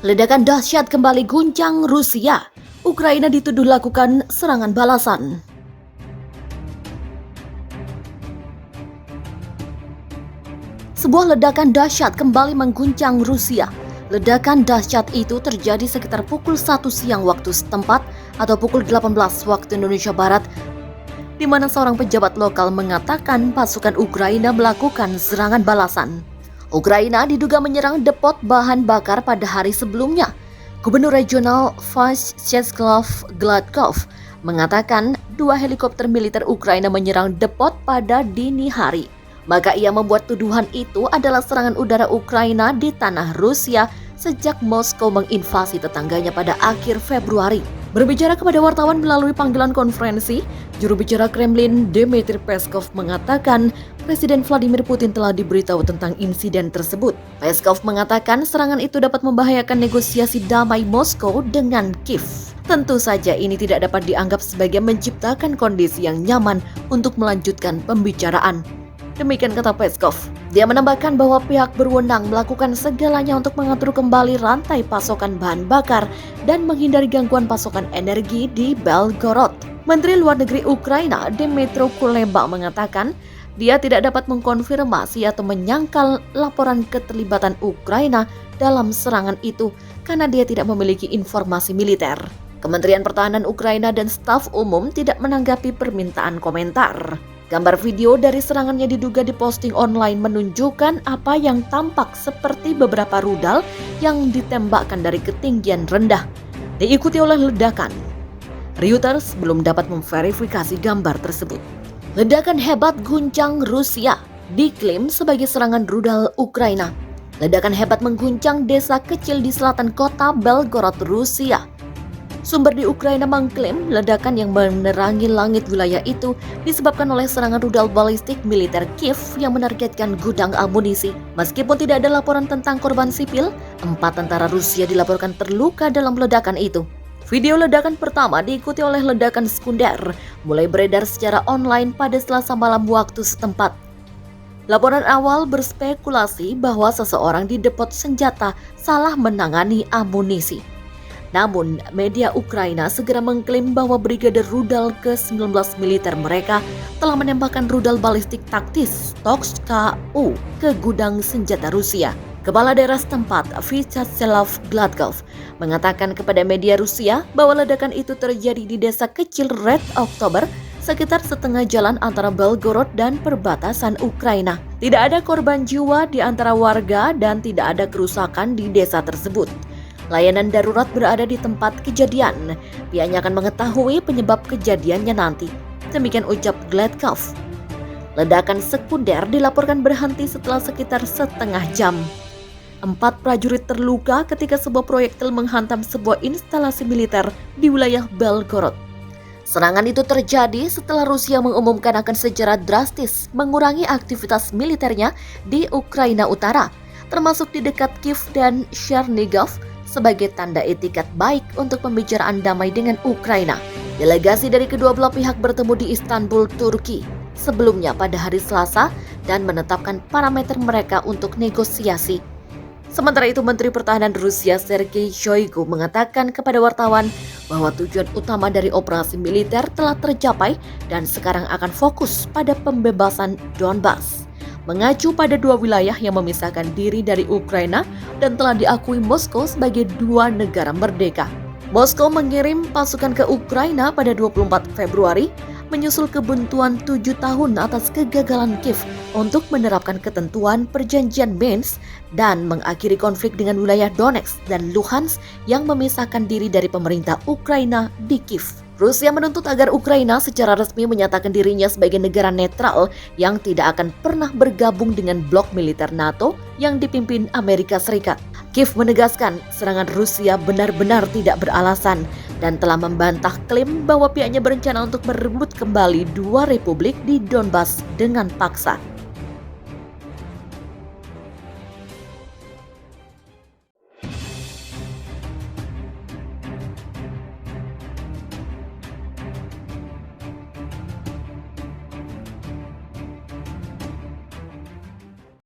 Ledakan dahsyat kembali guncang Rusia. Ukraina dituduh lakukan serangan balasan. Sebuah ledakan dahsyat kembali mengguncang Rusia. Ledakan dahsyat itu terjadi sekitar pukul 1 siang waktu setempat atau pukul 18 waktu Indonesia Barat, di mana seorang pejabat lokal mengatakan pasukan Ukraina melakukan serangan balasan. Ukraina diduga menyerang depot bahan bakar pada hari sebelumnya. Gubernur Regional Vyacheslav Gladkov mengatakan 2 helikopter militer Ukraina menyerang depot pada dini hari. Maka ia membuat tuduhan itu adalah serangan udara Ukraina di tanah Rusia sejak Moskow menginvasi tetangganya pada akhir Februari. Berbicara kepada wartawan melalui panggilan konferensi, juru bicara Kremlin Dmitry Peskov mengatakan Presiden Vladimir Putin telah diberitahu tentang insiden tersebut. Peskov mengatakan serangan itu dapat membahayakan negosiasi damai Moskow dengan Kiev. Tentu saja ini tidak dapat dianggap sebagai menciptakan kondisi yang nyaman untuk melanjutkan pembicaraan. Demikian kata Peskov. Dia menambahkan bahwa pihak berwenang melakukan segalanya untuk mengatur kembali rantai pasokan bahan bakar dan menghindari gangguan pasokan energi di Belgorod. Menteri Luar Negeri Ukraina Dmytro Kuleba mengatakan dia tidak dapat mengkonfirmasi atau menyangkal laporan keterlibatan Ukraina dalam serangan itu karena dia tidak memiliki informasi militer. Kementerian Pertahanan Ukraina dan staf umum tidak menanggapi permintaan komentar. Gambar video dari serangannya diduga diposting online menunjukkan apa yang tampak seperti beberapa rudal yang ditembakkan dari ketinggian rendah, diikuti oleh ledakan. Reuters belum dapat memverifikasi gambar tersebut. Ledakan hebat guncang Rusia, diklaim sebagai serangan rudal Ukraina. Ledakan hebat mengguncang desa kecil di selatan kota Belgorod, Rusia. Sumber di Ukraina mengklaim ledakan yang menerangi langit wilayah itu disebabkan oleh serangan rudal balistik militer Kiev yang menargetkan gudang amunisi. Meskipun tidak ada laporan tentang korban sipil, 4 tentara Rusia dilaporkan terluka dalam ledakan itu. Video ledakan pertama diikuti oleh ledakan sekunder, mulai beredar secara online pada Selasa malam waktu setempat. Laporan awal berspekulasi bahwa seseorang di depot senjata salah menangani amunisi. Namun, media Ukraina segera mengklaim bahwa Brigade Rudal ke-19 militer mereka telah menembakkan rudal balistik taktis Toks-Ku ke gudang senjata Rusia. Kepala daerah setempat, Vyacheslav Gladkov, mengatakan kepada media Rusia bahwa ledakan itu terjadi di desa kecil Red October, sekitar setengah jalan antara Belgorod dan perbatasan Ukraina. Tidak ada korban jiwa di antara warga dan tidak ada kerusakan di desa tersebut. Layanan darurat berada di tempat kejadian. Pihaknya akan mengetahui penyebab kejadiannya nanti. Demikian ucap Gladkov. Ledakan sekunder dilaporkan berhenti setelah sekitar setengah jam. 4 prajurit terluka ketika sebuah proyektil menghantam sebuah instalasi militer di wilayah Belgorod. Serangan itu terjadi setelah Rusia mengumumkan akan secara drastis mengurangi aktivitas militernya di Ukraina Utara, termasuk di dekat Kiev dan Chernihiv, sebagai tanda etikat baik untuk pembicaraan damai dengan Ukraina. Delegasi dari kedua belah pihak bertemu di Istanbul, Turki, sebelumnya pada hari Selasa dan menetapkan parameter mereka untuk negosiasi. Sementara itu, Menteri Pertahanan Rusia Sergei Shoigu mengatakan kepada wartawan bahwa tujuan utama dari operasi militer telah tercapai dan sekarang akan fokus pada pembebasan Donbas. Mengacu pada 2 wilayah yang memisahkan diri dari Ukraina dan telah diakui Moskow sebagai 2 negara merdeka. Moskow mengirim pasukan ke Ukraina pada 24 Februari, menyusul kebuntuan 7 tahun atas kegagalan Kiev untuk menerapkan ketentuan perjanjian Minsk dan mengakhiri konflik dengan wilayah Donetsk dan Luhansk yang memisahkan diri dari pemerintah Ukraina di Kiev. Rusia menuntut agar Ukraina secara resmi menyatakan dirinya sebagai negara netral yang tidak akan pernah bergabung dengan blok militer NATO yang dipimpin Amerika Serikat. Kiev menegaskan serangan Rusia benar-benar tidak beralasan dan telah membantah klaim bahwa pihaknya berencana untuk merebut kembali 2 republik di Donbas dengan paksa.